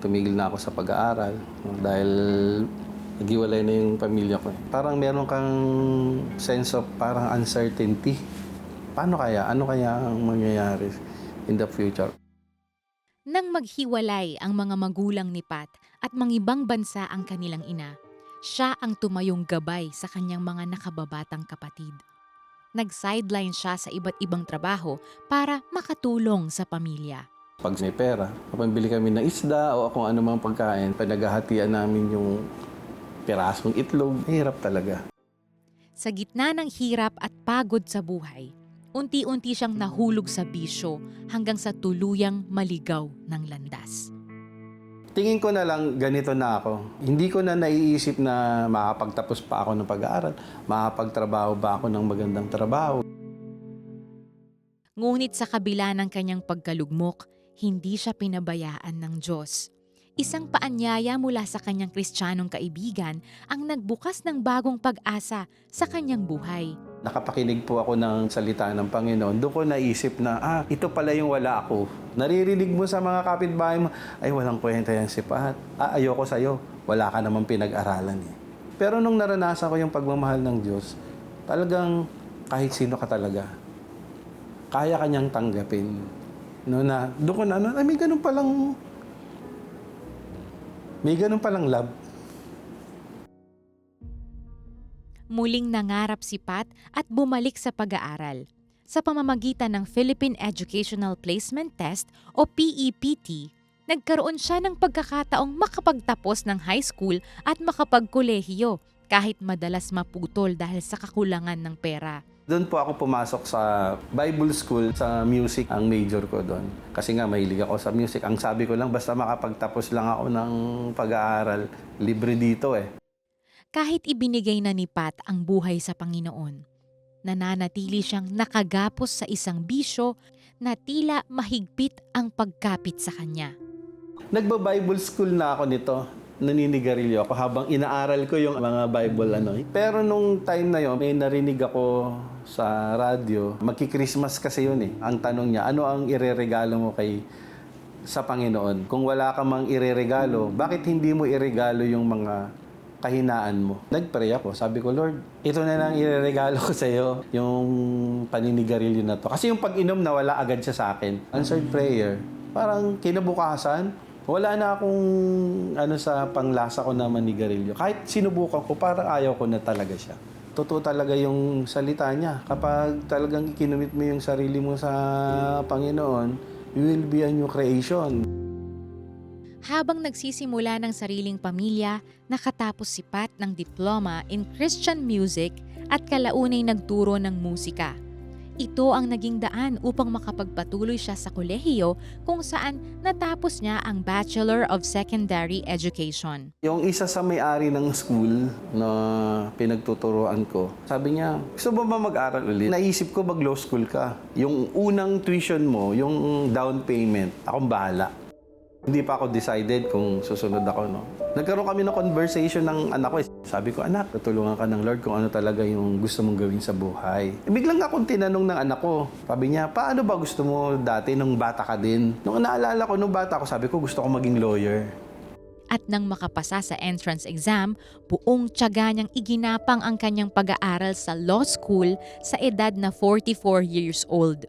tumigil na ako sa pag-aaral dahil naghiwalay na yung pamilya ko. Parang meron kang sense of parang uncertainty. Paano kaya? Ano kaya ang mangyayari in the future? Nang maghiwalay ang mga magulang ni Pat at mangibang bansa ang kanilang ina, siya ang tumayong gabay sa kanyang mga nakababatang kapatid. Nag-sideline siya sa iba't ibang trabaho para makatulong sa pamilya. Pag may pera, pambili kami ng isda o kung ano mang pagkain, panaghahatian namin yung pirasong itlog. Hirap talaga. Sa gitna ng hirap at pagod sa buhay, unti-unti siyang nahulog sa bisyo hanggang sa tuluyang maligaw ng landas. Tingin ko na lang ganito na ako. Hindi ko na naiisip na makapagtapos pa ako ng pag-aaral, makapagtrabaho ba ako ng magandang trabaho. Ngunit sa kabila ng kanyang pagkalugmok, hindi siya pinabayaan ng Diyos. Isang paanyaya mula sa kanyang Kristiyanong kaibigan ang nagbukas ng bagong pag-asa sa kanyang buhay. Nakapakinig po ako ng salita ng Panginoon. Doon ko naisip na, ito pala yung wala ako. Naririnig mo sa mga kapitbahay mo, ay walang kwenta yan si Pat. Ayoko sa'yo. Wala ka namang pinag-aralan eh. Pero nung naranasan ko yung pagmamahal ng Diyos, talagang kahit sino ka talaga, kaya kanyang tanggapin. No, na, doon ko na, may ganun palang love. Muling nangarap si Pat at bumalik sa pag-aaral. Sa pamamagitan ng Philippine Educational Placement Test o PEPT, nagkaroon siya ng pagkakataong makapagtapos ng high school at makapagkolehiyo kahit madalas maputol dahil sa kakulangan ng pera. Doon po ako pumasok sa Bible School, sa music, ang major ko doon. Kasi nga mahilig ako sa music. Ang sabi ko lang, basta makapagtapos lang ako ng pag-aaral, libre dito eh. Kahit ibinigay na ni Pat ang buhay sa Panginoon, nananatili siyang nakagapos sa isang bisyo na tila mahigpit ang pagkapit sa kanya. Nagba-Bible School na ako nito. Naninigarilyo ako habang inaaral ko yung mga Bible Pero nung time na yon, may narinig ako sa radyo. Magki-Christmas kasi yun eh. Ang tanong niya, ano ang ireregalo mo sa Panginoon? Kung wala ka mang ireregalo, bakit hindi mo iregalo yung mga kahinaan mo? Nag-pray ako. Sabi ko, Lord, ito na lang ireregalo ko sa iyo, yung paninigarilyo na to. Kasi yung pag-inom nawala agad siya sa akin. Answered prayer. Parang kinabukasan, wala na akong sa panglasa ko na manigarilyo. Kahit sinubukan ko, parang ayaw ko na talaga siya. Totoo talaga yung salita niya. Kapag talagang ikinumit mo yung sarili mo sa Panginoon, you will be a new creation. Habang nagsisimula ng sariling pamilya, nakatapos si Pat ng diploma in Christian music at kalaunay nagturo ng musika. Ito ang naging daan upang makapagpatuloy siya sa kolehiyo kung saan natapos niya ang Bachelor of Secondary Education. Yung isa sa may-ari ng school na pinagtuturuan ko, sabi niya, gusto mo ba mag-aral ulit? Naisip ko mag-law school ka. Yung unang tuition mo, yung down payment, akong bahala. Hindi pa ako decided kung susunod ako, no? Nagkaroon kami ng conversation ng anak ko. Sabi ko, anak, tutulungan ka ng Lord kung ano talaga yung gusto mong gawin sa buhay. Biglang akong tinanong ng anak ko. Sabi niya, paano ba gusto mo dati nung bata ka din? Nung naalala ko, nung bata ko, sabi ko, gusto ko maging lawyer. At nang makapasa sa entrance exam, buong tiyaga niyang iginapang ang kanyang pag-aaral sa law school sa edad na 44 years old.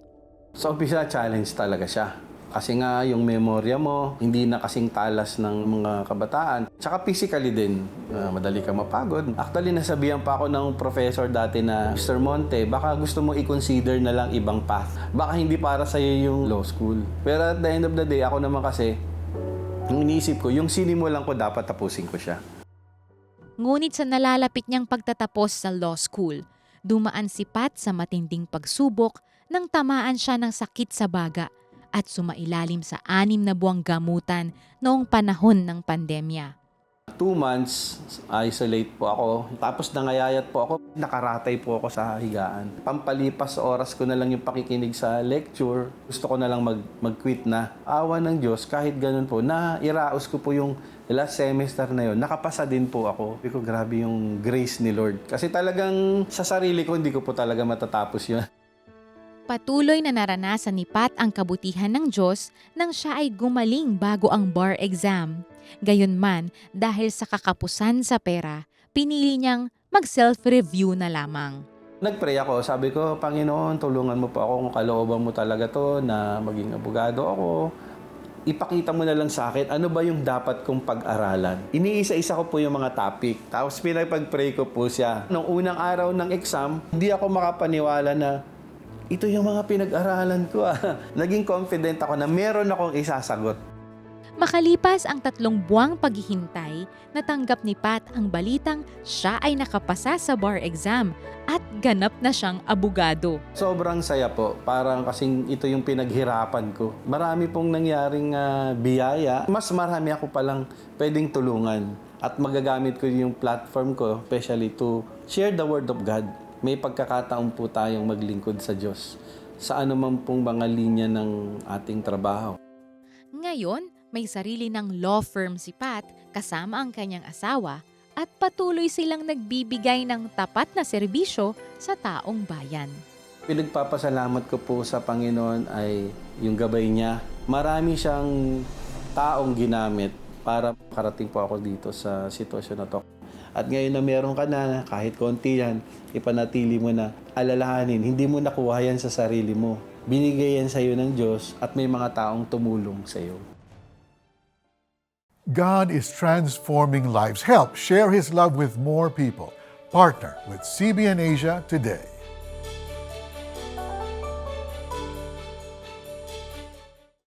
Sa umpisa, challenge talaga siya. Kasi nga, yung memorya mo, hindi na kasing talas ng mga kabataan. Tsaka physically din, madali ka mapagod. Actually, nasabihan pa ako ng professor dati na, Mr. Monte, baka gusto mo i-consider na lang ibang path. Baka hindi para sa'yo yung law school. Pero at the end of the day, ako naman kasi, yung iniisip ko, yung sinimulan ko, dapat tapusin ko siya. Ngunit sa nalalapit niyang pagtatapos sa law school, dumaan si Pat sa matinding pagsubok nang tamaan siya ng sakit sa baga at sumailalim sa 6 na buwang gamutan noong panahon ng pandemya. 2 months, isolate po ako. Tapos nangayayat po ako. Nakaratay po ako sa higaan. Pampalipas oras ko na lang yung pakikinig sa lecture. Gusto ko na lang mag-quit na. Awa ng Diyos, kahit ganun po, na iraos ko po yung last semester na yun. Nakapasa din po ako. Sabi ko, grabe yung grace ni Lord. Kasi talagang sa sarili ko, hindi ko po talaga matatapos yun. Patuloy na naranasan ni Pat ang kabutihan ng Diyos nang siya ay gumaling bago ang bar exam. Gayunman, dahil sa kakapusan sa pera, pinili niyang mag-self-review na lamang. Nag-pray ako. Sabi ko, Panginoon, tulungan mo po ako kung kalooban mo talaga to na maging abogado ako. Ipakita mo na lang sa akin, ano ba yung dapat kong pag-aralan? Iniisa-isa ko po yung mga topic. Tapos pinagpag-pray ko po siya. Nung unang araw ng exam, hindi ako makapaniwala na ito yung mga pinag-aralan ko. Naging confident ako na meron akong isasagot. Makalipas ang 3 buwang paghihintay, natanggap ni Pat ang balitang siya ay nakapasa sa bar exam at ganap na siyang abogado. Sobrang saya po. Parang kasing ito yung pinaghirapan ko. Marami pong nangyaring biyaya. Mas marami ako palang pwedeng tulungan. At magagamit ko yung platform ko, especially to share the Word of God. May pagkakataon po tayong maglingkod sa Diyos sa anuman pong mga linya ng ating trabaho. Ngayon, may sarili ng law firm si Pat kasama ang kanyang asawa at patuloy silang nagbibigay ng tapat na serbisyo sa taong bayan. Pinagpapasalamat ko po sa Panginoon ay yung gabay niya. Marami siyang taong ginamit para karating po ako dito sa sitwasyon na to. At ngayon na meron ka na, kahit konti yan, ipanatili mo na, alalahanin, hindi mo nakuha yan sa sarili mo. Binigay yan sa iyo ng Diyos at may mga taong tumulong sa iyo. God is transforming lives. Help share His love with more people. Partner with CBN Asia today.